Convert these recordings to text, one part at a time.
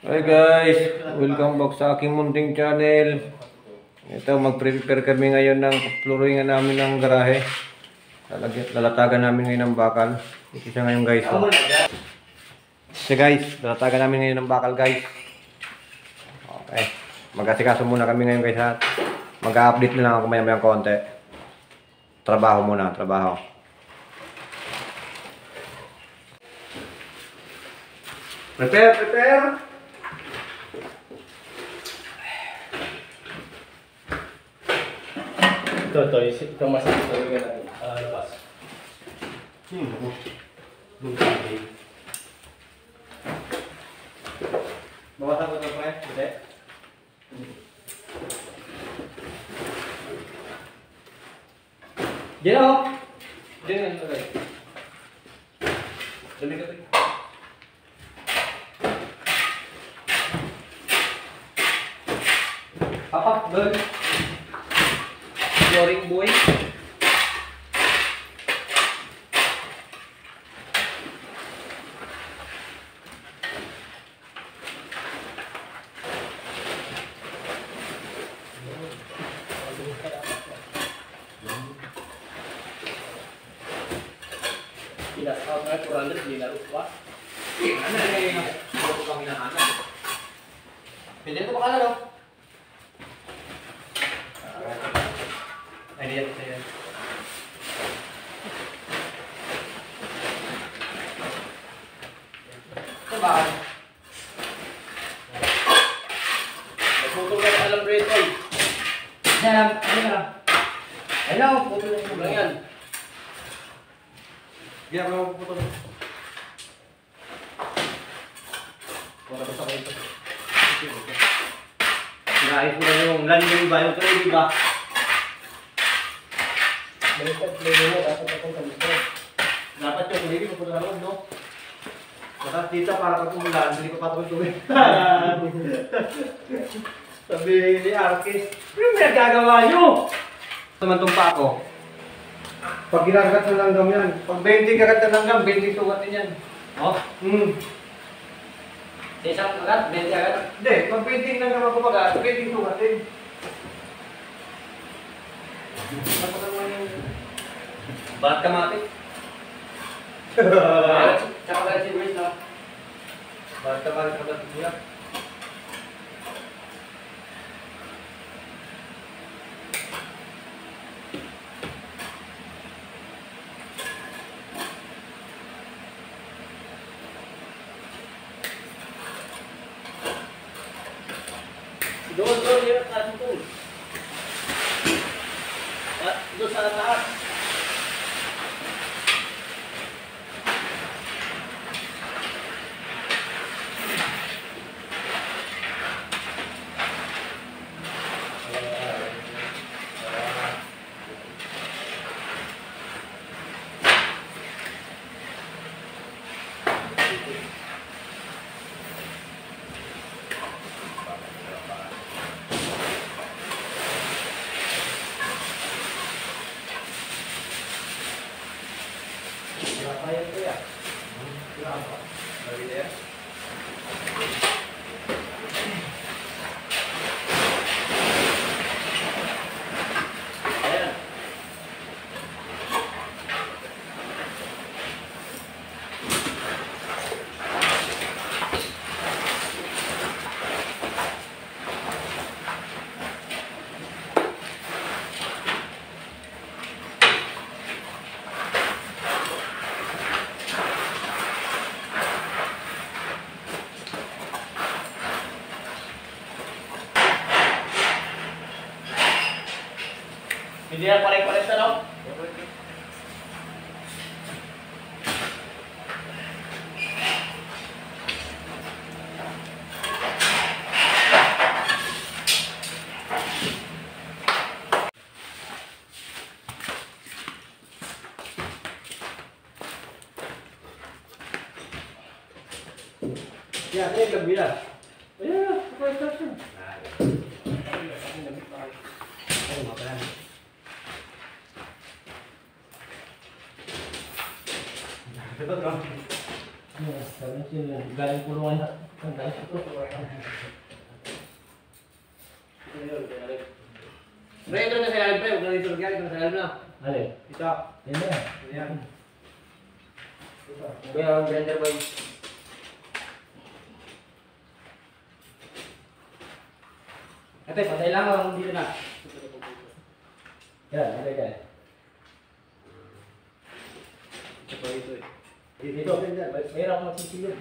Hi guys, welcome back sa aking munting channel. Ito, mag-prepare kami ngayon ng flooringan namin ng garahe. Lalatagan namin ngayon ng bakal. Ito siya ngayon guys. Oh. So guys, lalatagan namin ngayon ng bakal guys. Okay, mag-asikaso muna kami ngayon guys ha. Mag-update na lang ako maya-maya konti. Trabaho muna, trabaho. Prepare! Ito masakit talaga natin. Labas. Bawasan ko ito pre? Hindi. Diyan o! Diyan nga ito guys. Dami ka ito. Papak, girl. Flooring boy. Pinasal na 400 dinaro pa. Ano na yung mga kami na anak? Pwede ito baka no? Ay, diyan. Ito ba? Nagputol ka ng alam rate ay. Hello, putol na yung Lang yan. Hindi ako puputol. Wala ko sa kayo. Sinayos mo na yung landing ba? Yung tuloy ba? Baliktad play mo dapat ako sa gusto. Dapat yung tuloy ko pupunta naman, no? Baka dito para pag umulan, hindi ko patungin tuloy. Sabi ni Arkis, ano yung nagagawa nyo? Tumantong pa ako. Pag ginagat ng langgam yan, pag 20 kagat ng langgam, 20 sugat din yan. Oh? Isang agad, 20 agad. Hindi, pag 20 langgam ako magat, 20 sugat din. Tapos naman yung balat kamati. Tsaka agad si Grace na. Balat kamati sa balat niya. Doon yun, taas mo. Doon sa taas. Ayan ko yan. Lagi na yan. Ayan. Hindi na pare-pares na, no? Ya, ini gembira. Ya, apa itu? Galing pulungan na. Pre, ito na sa ilalim, pre. Huwag na dito nagyari. Ito na sa ilalim na. Alin? Ito. Yan na. Ayan. Kuya, ang blender boy. Ate, patay lang ako dito na. Yan, ano yan? Ito, ito eh. Dito, mayroon akong magsisilog.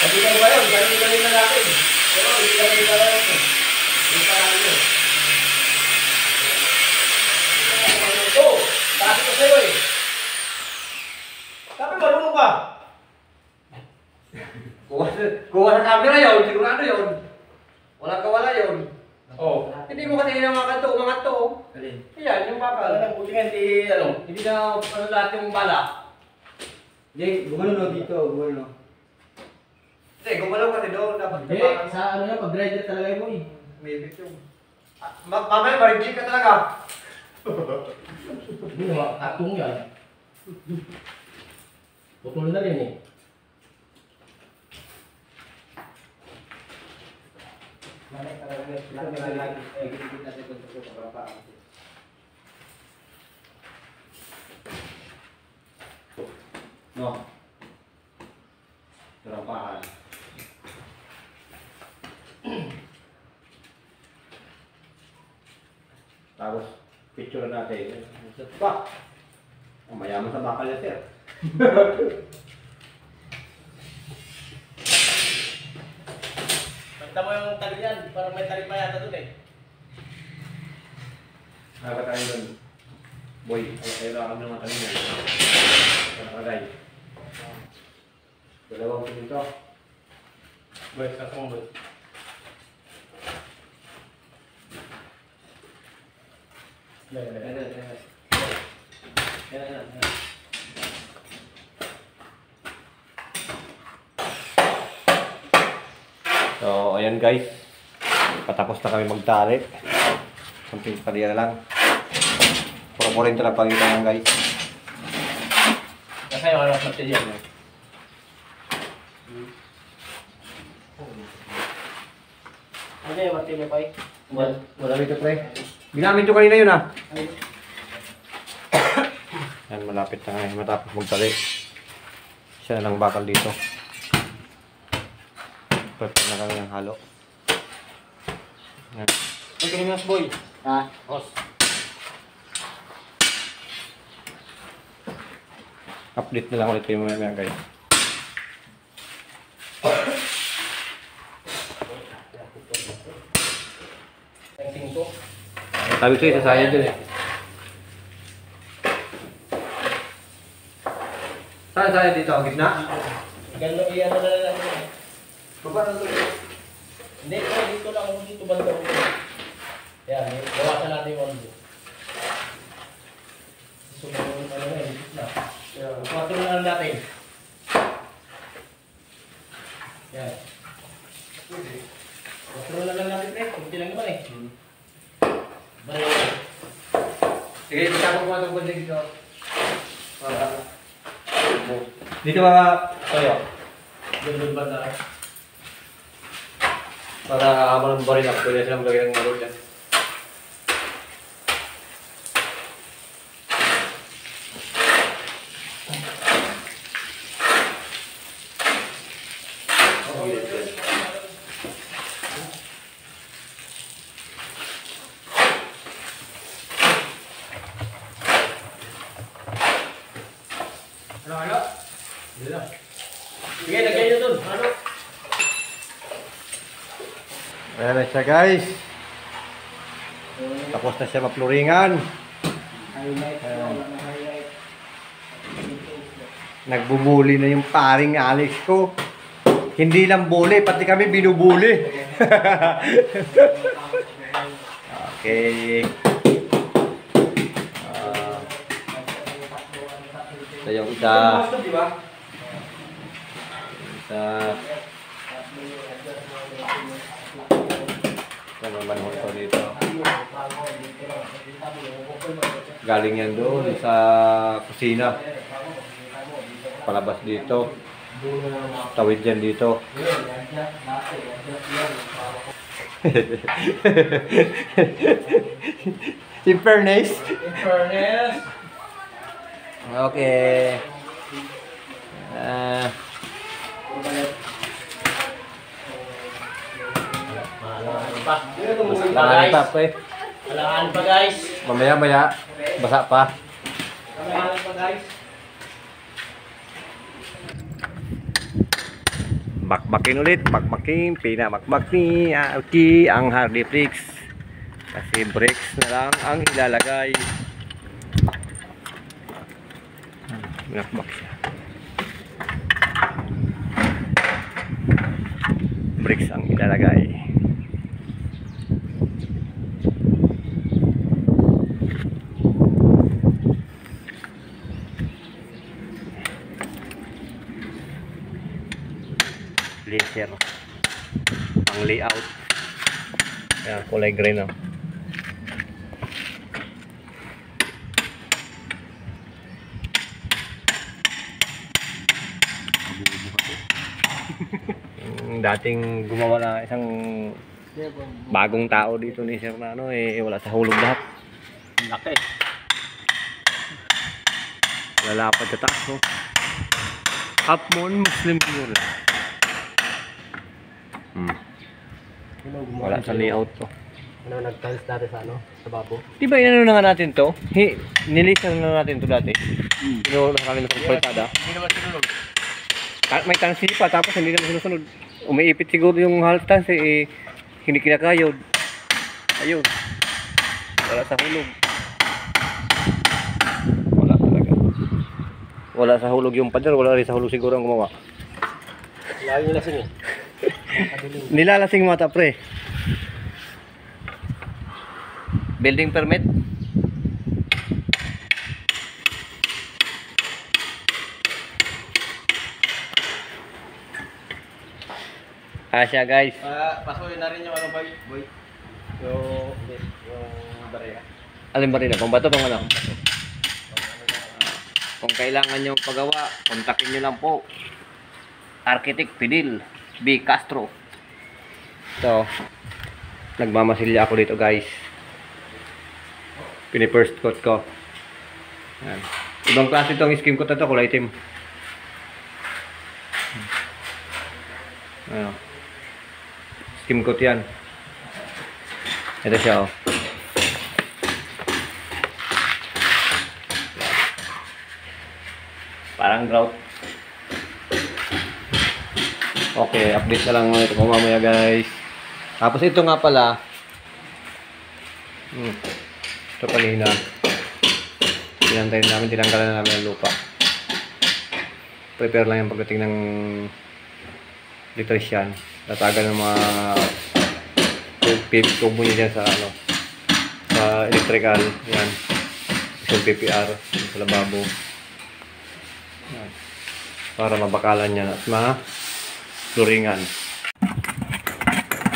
Pati kayo ba yun? Galing na natin. Pero hindi kami pala yun. Hindi pa namin yun. Ito! Kasi ko sa'yo eh. Sabi marunong ka. Kuha sa camera yun, sigurado yun. Walang kawala yun. Oo. Hindi mo kasi umangat to. Alin? Ayan, yung bakal. Alam, buti nga hindi, hindi na lahat yung bala. Hindi, gumano dito, gumano. Hindi, gumalaw kasi doon. Dapat Hindi, tapakan mo. sa ano yan, pag-grinder talaga yun boy. Maybe yung... Mamaya, ma-reject ka talaga. Hindi, atong yan. Putol na rin eh. Mamaya talaga. Gigit natin kung ito pa. No. Terapahan. Tapos, picture natin. Pa! Ang mayaman sa bakal niya, sir. Pagta mo yung tali yan, parang may tali pa yata doon eh. Nakaka tayo doon. Boy, ayaw lang kami ng kanina. Nakakagay. Dalawang pinito. Boy, kasama boy. So, ayan guys. Patapos na kami magtali. Kunting kalira lang. Puro rin talaga pagkita yan guys. Kasi yung alas natin yan. Ano yung mati mo pa eh? Wala rito pre. Ginamit ko kanina yun ah. Yan, malapit na nga. Matapos magtali. Siya na lang bakal dito. Prepare na kami ng halo. Yan. Ang kinimas boy. Ha? Os. Update na lang ulit kayo mamaya guys. Ang singko. Sabi ko isa sayang dun eh. Saan sayang dito? Ang gitna? Gano'n iyan na lang yun. Baba na ito. Hindi, dito lang ako dito banda ko. Yan, bawasan natin yung ondo. Sumunod ano na yun, na. Kuwatro na lang natin. Yan. Kuwatro na lang natin, pre. Kunti lang naman eh. Bari. Sige, isa ko mga tungkol dito. Dito mga toyo. Doon banda. Para habang ng baril ako, pwede silang lagyan ng marul dyan. Ano? Hindi na. Sige, lagyan nyo dun. Ano? Ayan na siya guys. Tapos na siya mapluringan. Nagbubuli na yung paring Alex ko. Hindi lang bully, pati kami binubuli. Okay. Ito yung isa. Ito naman ito dito. Galing yan doon sa kusina. Palabas dito. Tawid yan dito. In fairness. Okay. Alangan pa, pre. Alangan pa guys. Mamaya-maya. Basa pa. Alangan pa guys. Bakbakin ulit. Bakbakin. Pinamakbak ni Alki ang Harley Flix. Kasi brakes na lang ang ilalagay. Binakbak siya. Brakes ang ilalagay. Laser ang layout. Ayan, kulay green na. Dating gumawa na isang bagong tao dito ni Sir na ano, wala sa hulog lahat. Laki. Lalapad sa taas, no? Half moon Muslim siguro. Wala sa layout to. Ano nag-tiles dati sa ano? Sa babo? Di ba inano na nga natin to? Nilisan na natin to dati. Pero nakalala sa palitada. Hindi naman sinulog. May tansi pa tapos hindi naman sinusunod. Umiipit siguro yung haltans hindi kinakayod. Ayun. Wala sa hulog. Wala talaga. Wala sa hulog yung pader, wala rin sa hulog siguro ang gumawa. Lagi nila sing eh. Nilalasing mata pre. Building permit. Asya guys. Pasukin na rin yung ano boy. Yung barya. Alin ba rin? Pang bato pang ano? Kung kailangan nyo pagawa, kontakin nyo lang po Architect Fidel B. Castro. So, nagmamasilya ako dito guys. Pini-first coat ko. Yan. Ibang klase itong skim coat na ito, kulay itim. Ano? Skim coat yan. Ito siya oh. Parang grout. Okay, update na lang ito ko mamaya guys. Tapos ito nga pala. Ito kanina. Tinantayin namin, tinanggalan na namin ang lupa. Prepare lang yung pagdating ng electrician. Tatagan ng mga tubo niya dyan sa ano, sa electrical. Yan. Isang PPR sa lababo. Yan. Para mabakalan yan at ma-floringan.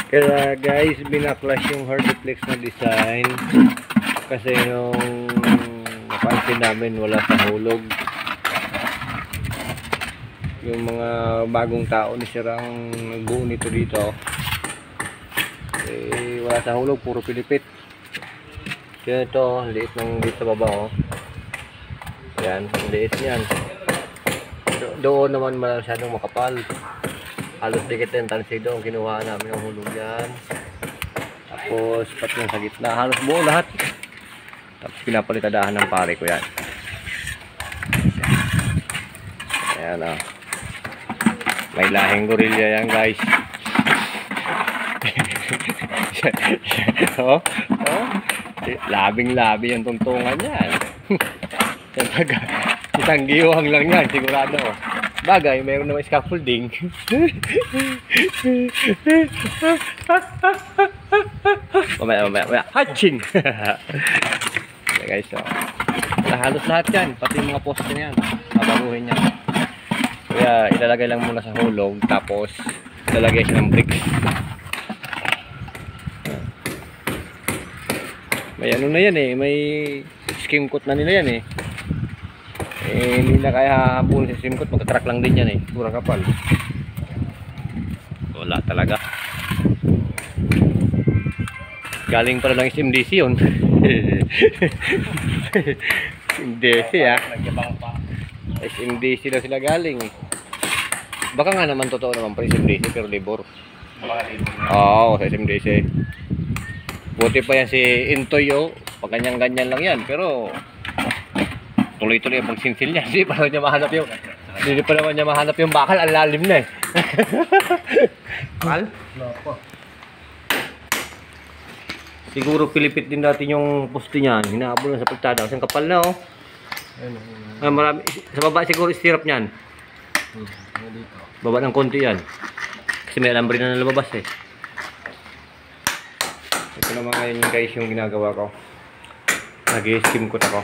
Kaya guys, binaklas yung Hardiflex na design kasi nung napansin namin wala sa hulog. Yung mga bagong tao ni Sir ang nagbuo nito dito, wala sa hulog, puro pilipit. Kaya ito, liit ng dito sa baba oh. Yan, liit yan. Doon naman masyadong makapal. Halos dikit yung tansi doon, kinuha namin ang hulog yan. Tapos pati yung sa gitna, halos buo lahat. Tapos pinapalitadahan ng pare ko yan. Ayan o. May lahing gorilla yan guys. Oh, labing-labi yung tungtungan yan. Isang giwang lang yan, sigurado. Bagay, mayroon naman scaffolding. Mamaya. Hatching! Okay guys, so. Halos lahat yan, pati mga poste yan. Babaguhin yan. Kaya ilalagay lang muna sa hulog, tapos ilalagay siya ng bricks. May ano na yan eh, may skim coat na nila yan eh. Hindi na kaya habulin sa skim coat, magka-crack lang din yan eh. Kurang kapal. Wala talaga. Galing pala ng SMDC yun. SMDC ah. SMDC na sila galing eh. Baka nga naman totoo naman pa SMDC pero libor. Oo, sa SMDC. Buti pa yan si Intoy oh. Pag ganyan-ganyan lang yan. Pero tuloy-tuloy ang pagsinsil niya. Hindi pa niya mahanap yung bakal. Ang lalim na eh. Bakal? Siguro pilipit din natin yung poste niyan. Hinahabol na sa pagtada. Kasi ang kapal na oh. Marami, sa baba siguro istirap niyan. Baba ng konti yan. Kasi may alambre na nalabas eh. Ito naman ngayon guys yung ginagawa ko. Nag-skim coat ako.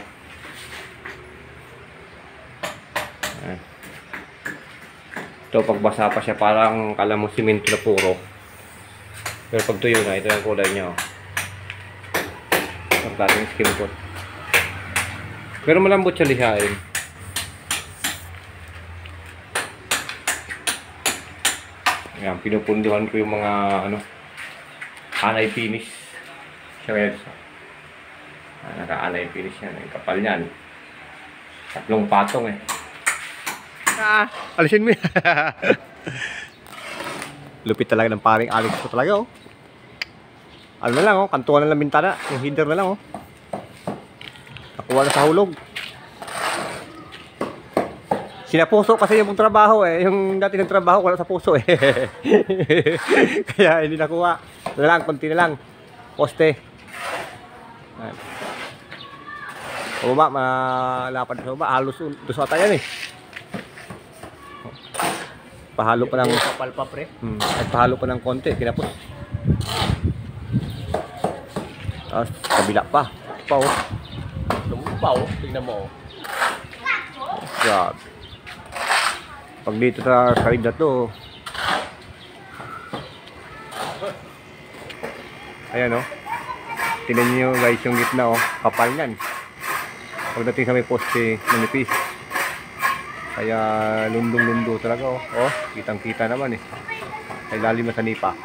Ito pagbasa pa siya parang kala mo simento na puro. Pero pag tuyo na, ito yung kulay niya oh. Ang dating skim coat. Pero malambot siya lihain. Ayan, pinupunduhan ko yung mga ano anay finish. Siya kaya naka-anay finish yan. Ang kapal yan. 3 patong eh. Alisin mo yan. Lupit talaga ng paring Alex ko talaga oh. Ano na lang oh, kantuan na lang bintana. Yung header na lang oh. Nakuha na sa hulog. Sinapuso kasi yung trabaho eh. Yung dati ng trabaho wala sa puso eh. Kaya hindi nakuha. Na lang, konti na lang. Poste. O ba, malapad sa baba. Halos dos ata yan eh. Pahalo pa ng kapal pa pre. At pahalo pa ng konti. Kinapos. Tapos kabila pa. Pa oh. Lumpaw. Tingnan mo oh. God. Pag dito sa side na to ayan o tingnan nyo guys yung gitna o kapal nyan pagdating sa may poste manipis kaya lundong-lundo talaga o kitang kita naman eh ay lalim na sa nipa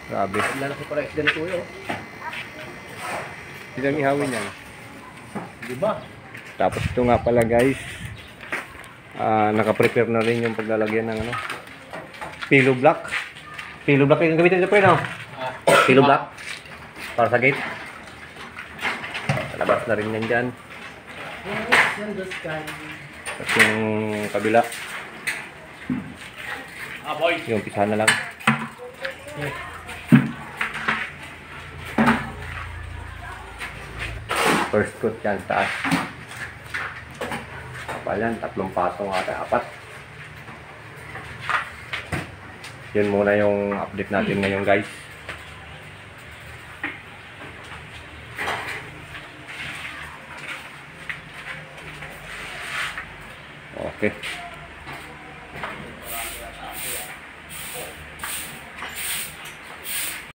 grabe lalaki pala isda na tuyo silang ihawin yan diba tapos ito nga pala guys naka-prepare na rin yung paglalagyan ng ano pillow block yung gamitin nito po yun pillow block para sa gate labas na rin yan dyan at yung kabila yung pisa na lang first coat yan taas yan, 3 patong ata, 4. Yun muna yung update natin ngayon guys. Okay.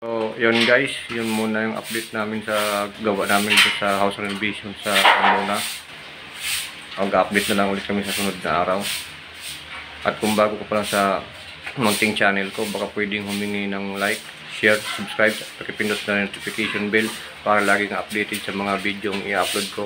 So, yun guys, yun muna yung update namin sa gawa namin sa house renovation sa muna. Mag-update na lang ulit kami sa sunod na araw. At kung bago ka pa lang sa munting channel ko, baka pwedeng humingi ng like, share, subscribe, at pakipindot na notification bell para laging updated sa mga video i-upload ko.